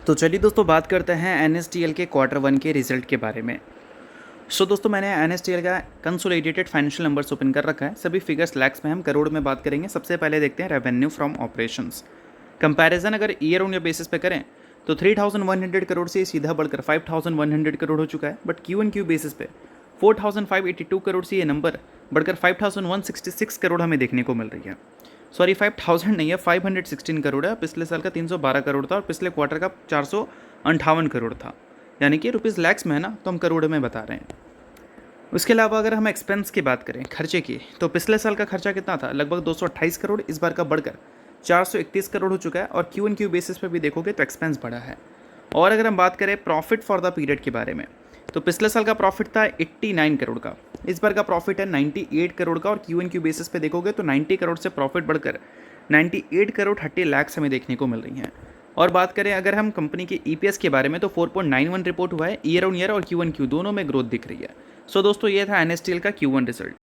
तो चलिए दोस्तों बात करते हैं एनएसडीएल के क्वार्टर वन के रिजल्ट के बारे में। दोस्तों मैंने एनएसडीएल का कंसोलिडेटेड फाइनेंशियल नंबर्स ओपन कर रखा है। सभी फिगर्स लैक्स में, हम करोड़ में बात करेंगे। सबसे पहले देखते हैं रेवेन्यू फ्रॉम ऑपरेशंस। कंपैरिजन अगर ईयर ऑन ईयर बेसिस पे करें तो 3100 करोड़ से सीधा बढ़कर 5100 करोड़ हो चुका है। But Q on Q basis पे 4582 करोड़ से ये नंबर बढ़कर 5166 करोड़ हमें देखने को मिल रही है। सॉरी 5000 नहीं है, 516 करोड़ है। पिछले साल का 312 करोड़ था और पिछले क्वार्टर का 458 करोड़ था। यानी कि रुपीज़ लैक्स में है ना, तो हम करोड़ में बता रहे हैं। उसके अलावा अगर हम एक्सपेंस की बात करें, खर्चे की, तो पिछले साल का खर्चा कितना था? लगभग 228 करोड़। इस बार का बढ़कर 431 करोड़ हो चुका है। और क्यू एन क्यू बेसिस पे भी देखोगे तो एक्सपेंस बढ़ा है। और अगर हम बात करें प्रॉफिट फॉर द पीरियड के बारे में, तो पिछले साल का प्रॉफिट था 89 करोड़ का। इस बार का प्रॉफिट है 98 करोड़ का। और क्यू एन क्यू बेसिस पे देखोगे तो 90 करोड़ से प्रॉफिट बढ़कर 98 करोड़ 30 लाख हमें देखने को मिल रही हैं। और बात करें अगर हम कंपनी के ईपीएस के बारे में, तो 4.91 रिपोर्ट हुआ है। ईयर ऑन ईयर और क्यू एन क्यू दोनों में ग्रोथ दिख रही है। दोस्तों ये था एनएसटीएल का Q1 रिजल्ट।